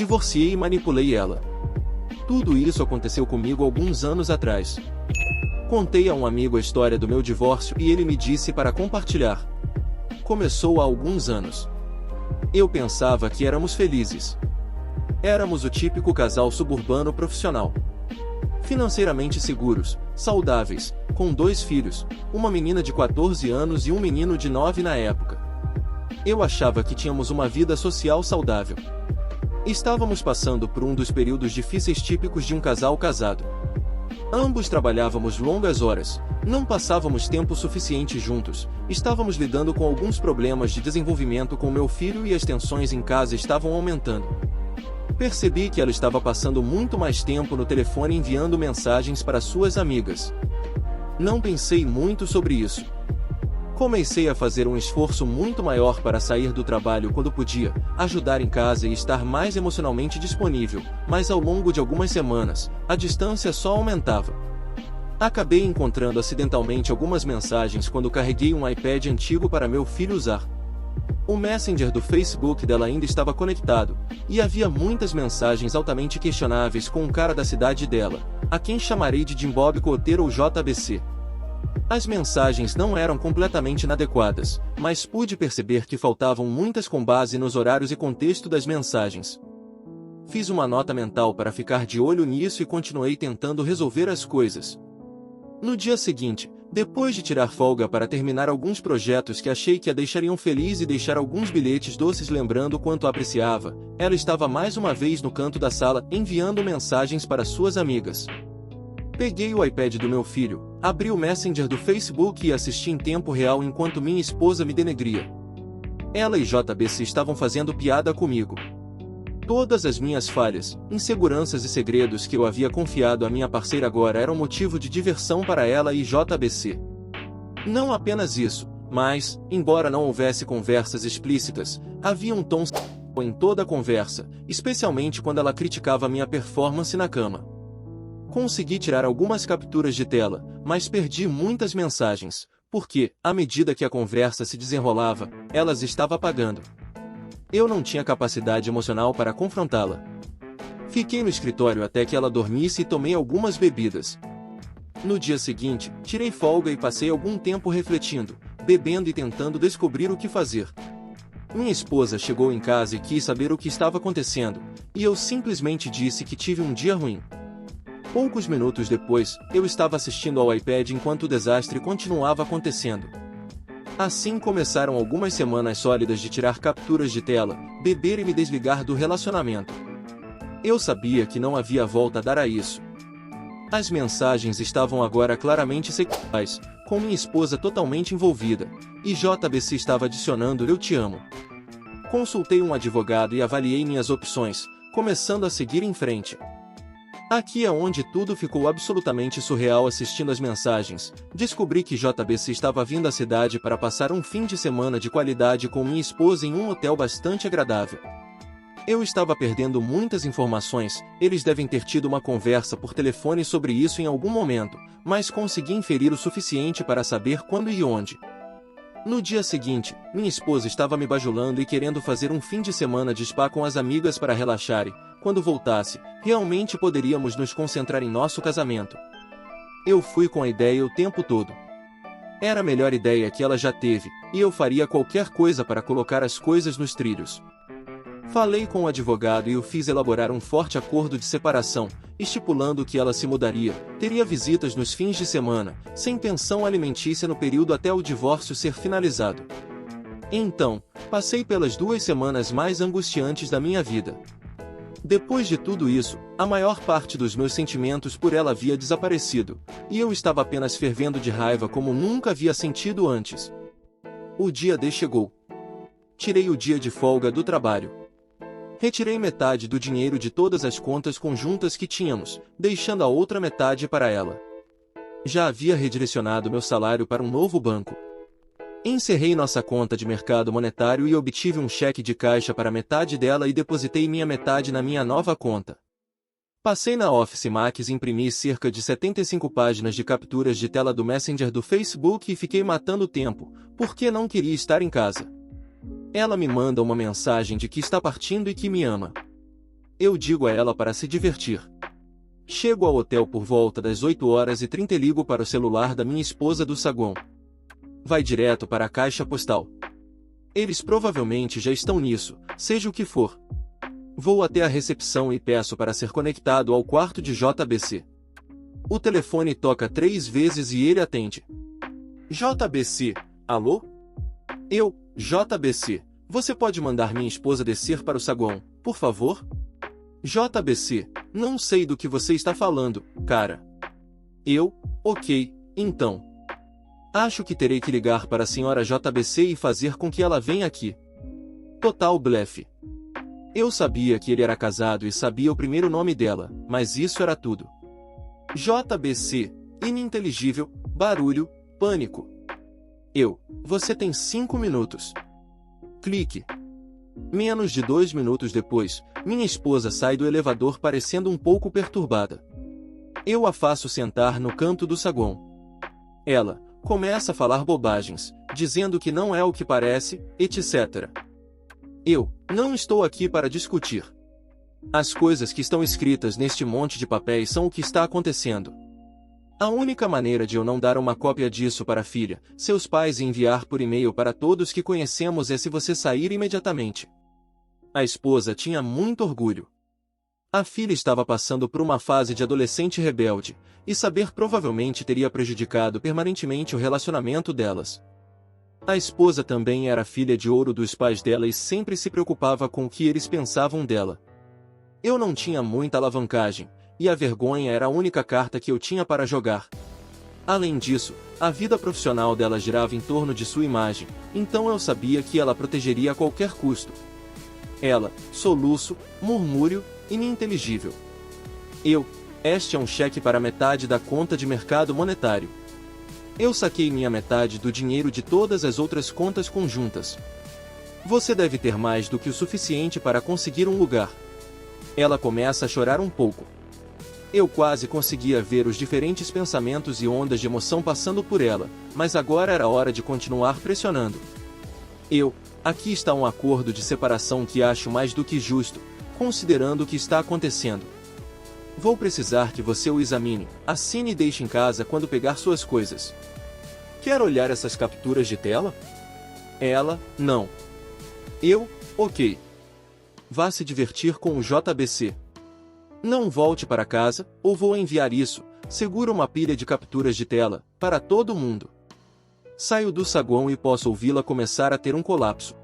divorciei e manipulei ela. Tudo isso aconteceu comigo alguns anos atrás. Contei a um amigo a história do meu divórcio e ele me disse para compartilhar. Começou há alguns anos. Eu pensava que éramos felizes. Éramos o típico casal suburbano profissional. Financeiramente seguros, saudáveis, com 2 filhos, uma menina de 14 anos e um menino de 9 na época. Eu achava que tínhamos uma vida social saudável. Estávamos passando por um dos períodos difíceis típicos de um casal casado. Ambos trabalhávamos longas horas, não passávamos tempo suficiente juntos, estávamos lidando com alguns problemas de desenvolvimento com meu filho e as tensões em casa estavam aumentando. Percebi que ela estava passando muito mais tempo no telefone enviando mensagens para suas amigas. Não pensei muito sobre isso. Comecei a fazer um esforço muito maior para sair do trabalho quando podia, ajudar em casa e estar mais emocionalmente disponível, mas ao longo de algumas semanas, a distância só aumentava. Acabei encontrando acidentalmente algumas mensagens quando carreguei um iPad antigo para meu filho usar. O Messenger do Facebook dela ainda estava conectado, e havia muitas mensagens altamente questionáveis com um cara da cidade dela, a quem chamarei de Jimbob Coteiro ou JBC. As mensagens não eram completamente inadequadas, mas pude perceber que faltavam muitas com base nos horários e contexto das mensagens. Fiz uma nota mental para ficar de olho nisso e continuei tentando resolver as coisas. No dia seguinte, depois de tirar folga para terminar alguns projetos que achei que a deixariam feliz e deixar alguns bilhetes doces lembrando quanto a apreciava, ela estava mais uma vez no canto da sala enviando mensagens para suas amigas. Peguei o iPad do meu filho, abri o Messenger do Facebook e assisti em tempo real enquanto minha esposa me denegria. Ela e JBC estavam fazendo piada comigo. Todas as minhas falhas, inseguranças e segredos que eu havia confiado à minha parceira agora eram motivo de diversão para ela e JBC. Não apenas isso, mas, embora não houvesse conversas explícitas, havia um tom em toda a conversa, especialmente quando ela criticava minha performance na cama. Consegui tirar algumas capturas de tela, mas perdi muitas mensagens, porque, à medida que a conversa se desenrolava, elas estava apagando. Eu não tinha capacidade emocional para confrontá-la. Fiquei no escritório até que ela dormisse e tomei algumas bebidas. No dia seguinte, tirei folga e passei algum tempo refletindo, bebendo e tentando descobrir o que fazer. Minha esposa chegou em casa e quis saber o que estava acontecendo, e eu simplesmente disse que tive um dia ruim. Poucos minutos depois, eu estava assistindo ao iPad enquanto o desastre continuava acontecendo. Assim começaram algumas semanas sólidas de tirar capturas de tela, beber e me desligar do relacionamento. Eu sabia que não havia volta a dar a isso. As mensagens estavam agora claramente sexuais, com minha esposa totalmente envolvida, e JBC estava adicionando "eu te amo". Consultei um advogado e avaliei minhas opções, começando a seguir em frente. Aqui é onde tudo ficou absolutamente surreal assistindo as mensagens. Descobri que JBC estava vindo à cidade para passar um fim de semana de qualidade com minha esposa em um hotel bastante agradável. Eu estava perdendo muitas informações, eles devem ter tido uma conversa por telefone sobre isso em algum momento, mas consegui inferir o suficiente para saber quando e onde. No dia seguinte, minha esposa estava me bajulando e querendo fazer um fim de semana de spa com as amigas para relaxar e, quando voltasse, realmente poderíamos nos concentrar em nosso casamento. Eu fui com a ideia o tempo todo. Era a melhor ideia que ela já teve, e eu faria qualquer coisa para colocar as coisas nos trilhos. Falei com o advogado e o fiz elaborar um forte acordo de separação, estipulando que ela se mudaria, teria visitas nos fins de semana, sem pensão alimentícia no período até o divórcio ser finalizado. Então, passei pelas 2 semanas mais angustiantes da minha vida. Depois de tudo isso, a maior parte dos meus sentimentos por ela havia desaparecido, e eu estava apenas fervendo de raiva como nunca havia sentido antes. O dia D chegou. Tirei o dia de folga do trabalho. Retirei metade do dinheiro de todas as contas conjuntas que tínhamos, deixando a outra metade para ela. Já havia redirecionado meu salário para um novo banco. Encerrei nossa conta de mercado monetário e obtive um cheque de caixa para metade dela e depositei minha metade na minha nova conta. Passei na Office Max e imprimi cerca de 75 páginas de capturas de tela do Messenger do Facebook e fiquei matando tempo, porque não queria estar em casa. Ela me manda uma mensagem de que está partindo e que me ama. Eu digo a ela para se divertir. Chego ao hotel por volta das 8h30 e ligo para o celular da minha esposa do saguão. Vai direto para a caixa postal. Eles provavelmente já estão nisso, seja o que for. Vou até a recepção e peço para ser conectado ao quarto de JBC. O telefone toca 3 vezes e ele atende. JBC, alô? Eu, JBC, você pode mandar minha esposa descer para o saguão, por favor? JBC, não sei do que você está falando, cara. Eu, ok, então. Acho que terei que ligar para a senhora JBC e fazer com que ela venha aqui. Total blefe. Eu sabia que ele era casado e sabia o primeiro nome dela, mas isso era tudo. JBC, ininteligível, barulho, pânico. Você tem 5 minutos. Clique. Menos de 2 minutos depois, minha esposa sai do elevador parecendo um pouco perturbada. Eu a faço sentar no canto do saguão. Ela começa a falar bobagens, dizendo que não é o que parece, etc. Eu não estou aqui para discutir. As coisas que estão escritas neste monte de papéis são o que está acontecendo. A única maneira de eu não dar uma cópia disso para a filha, seus pais e enviar por e-mail para todos que conhecemos é se você sair imediatamente. A esposa tinha muito orgulho. A filha estava passando por uma fase de adolescente rebelde, e saber provavelmente teria prejudicado permanentemente o relacionamento delas. A esposa também era filha de ouro dos pais dela e sempre se preocupava com o que eles pensavam dela. Eu não tinha muita alavancagem, e a vergonha era a única carta que eu tinha para jogar. Além disso, a vida profissional dela girava em torno de sua imagem, então eu sabia que ela protegeria a qualquer custo. Ela, soluço, murmúrio, ininteligível. Este é um cheque para metade da conta de mercado monetário. Eu saquei minha metade do dinheiro de todas as outras contas conjuntas. Você deve ter mais do que o suficiente para conseguir um lugar. Ela começa a chorar um pouco. Eu quase conseguia ver os diferentes pensamentos e ondas de emoção passando por ela, mas agora era hora de continuar pressionando. Aqui está um acordo de separação que acho mais do que justo, considerando o que está acontecendo. Vou precisar que você o examine, assine e deixe em casa quando pegar suas coisas. Quer olhar essas capturas de tela? Ela, não. Ok. Vá se divertir com o JBC. Não volte para casa, ou vou enviar isso, segura uma pilha de capturas de tela, para todo mundo. Saio do saguão e posso ouvi-la começar a ter um colapso.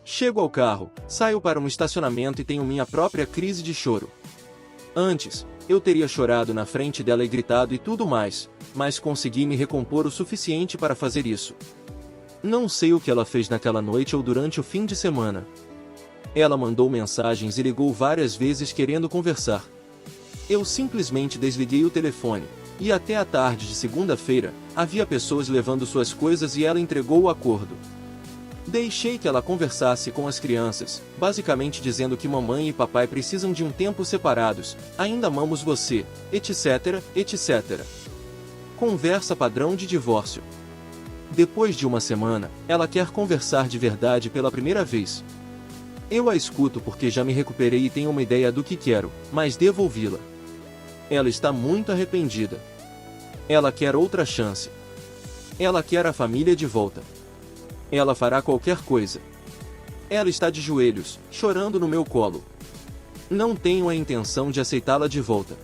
Chego ao carro, saio para um estacionamento e tenho minha própria crise de choro. Antes, eu teria chorado na frente dela e gritado e tudo mais, mas consegui me recompor o suficiente para fazer isso. Não sei o que ela fez naquela noite ou durante o fim de semana. Ela mandou mensagens e ligou várias vezes querendo conversar. Eu simplesmente desliguei o telefone, e até a tarde de segunda-feira, havia pessoas levando suas coisas e ela entregou o acordo. Deixei que ela conversasse com as crianças, basicamente dizendo que mamãe e papai precisam de um tempo separados, ainda amamos você, etc, etc. Conversa padrão de divórcio. Depois de uma semana, ela quer conversar de verdade pela primeira vez. Eu a escuto porque já me recuperei e tenho uma ideia do que quero, mas devo ouvi-la. Ela está muito arrependida. Ela quer outra chance. Ela quer a família de volta. Ela fará qualquer coisa. Ela está de joelhos, chorando no meu colo. Não tenho a intenção de aceitá-la de volta.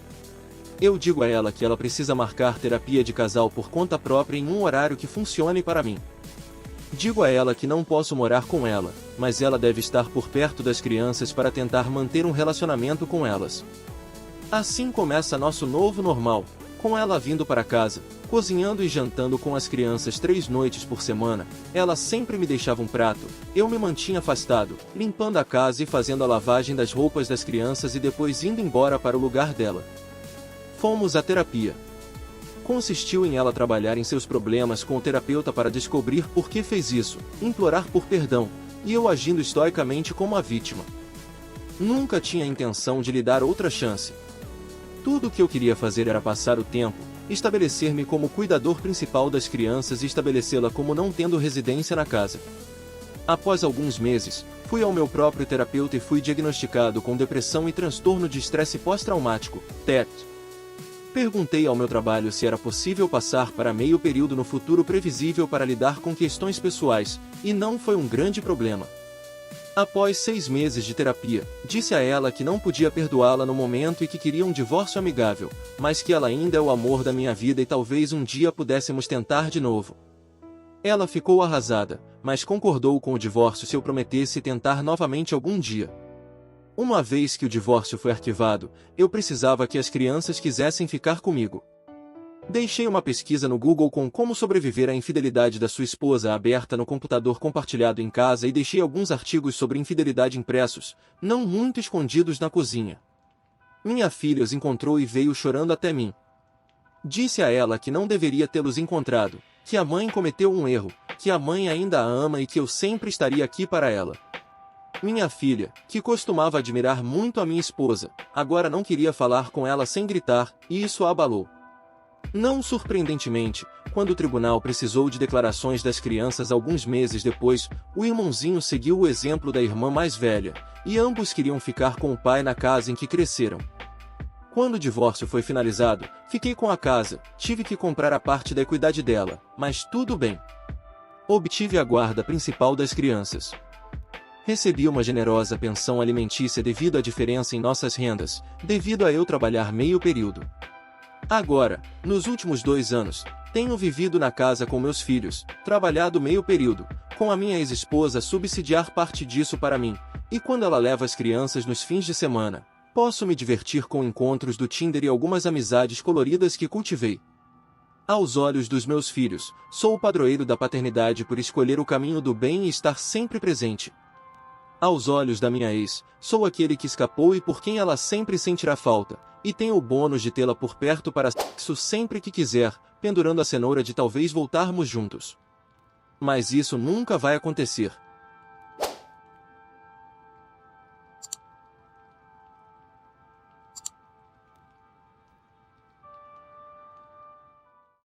Eu digo a ela que ela precisa marcar terapia de casal por conta própria em um horário que funcione para mim. Digo a ela que não posso morar com ela, mas ela deve estar por perto das crianças para tentar manter um relacionamento com elas. Assim começa nosso novo normal, com ela vindo para casa, cozinhando e jantando com as crianças 3 noites por semana. Ela sempre me deixava um prato, eu me mantinha afastado, limpando a casa e fazendo a lavagem das roupas das crianças e depois indo embora para o lugar dela. Fomos à terapia. Consistiu em ela trabalhar em seus problemas com o terapeuta para descobrir por que fez isso, implorar por perdão, e eu agindo estoicamente como a vítima. Nunca tinha a intenção de lhe dar outra chance. Tudo o que eu queria fazer era passar o tempo, estabelecer-me como cuidador principal das crianças e estabelecê-la como não tendo residência na casa. Após alguns meses, fui ao meu próprio terapeuta e fui diagnosticado com depressão e transtorno de estresse pós-traumático, TET. Perguntei ao meu trabalho se era possível passar para meio período no futuro previsível para lidar com questões pessoais, e não foi um grande problema. Após 6 meses de terapia, disse a ela que não podia perdoá-la no momento e que queria um divórcio amigável, mas que ela ainda é o amor da minha vida e talvez um dia pudéssemos tentar de novo. Ela ficou arrasada, mas concordou com o divórcio se eu prometesse tentar novamente algum dia. Uma vez que o divórcio foi arquivado, eu precisava que as crianças quisessem ficar comigo. Deixei uma pesquisa no Google com como sobreviver à infidelidade da sua esposa aberta no computador compartilhado em casa e deixei alguns artigos sobre infidelidade impressos, não muito escondidos na cozinha. Minha filha os encontrou e veio chorando até mim. Disse a ela que não deveria tê-los encontrado, que a mãe cometeu um erro, que a mãe ainda a ama e que eu sempre estaria aqui para ela. Minha filha, que costumava admirar muito a minha esposa, agora não queria falar com ela sem gritar, e isso a abalou. Não surpreendentemente, quando o tribunal precisou de declarações das crianças alguns meses depois, o irmãozinho seguiu o exemplo da irmã mais velha, e ambos queriam ficar com o pai na casa em que cresceram. Quando o divórcio foi finalizado, fiquei com a casa, tive que comprar a parte da equidade dela, mas tudo bem. Obtive a guarda principal das crianças. Recebi uma generosa pensão alimentícia devido à diferença em nossas rendas, devido a eu trabalhar meio período. Agora, nos últimos 2 anos, tenho vivido na casa com meus filhos, trabalhado meio período, com a minha ex-esposa subsidiar parte disso para mim, e quando ela leva as crianças nos fins de semana, posso me divertir com encontros do Tinder e algumas amizades coloridas que cultivei. Aos olhos dos meus filhos, sou o padroeiro da paternidade por escolher o caminho do bem e estar sempre presente. Aos olhos da minha ex, sou aquele que escapou e por quem ela sempre sentirá falta, e tenho o bônus de tê-la por perto para sexo sempre que quiser, pendurando a cenoura de talvez voltarmos juntos. Mas isso nunca vai acontecer.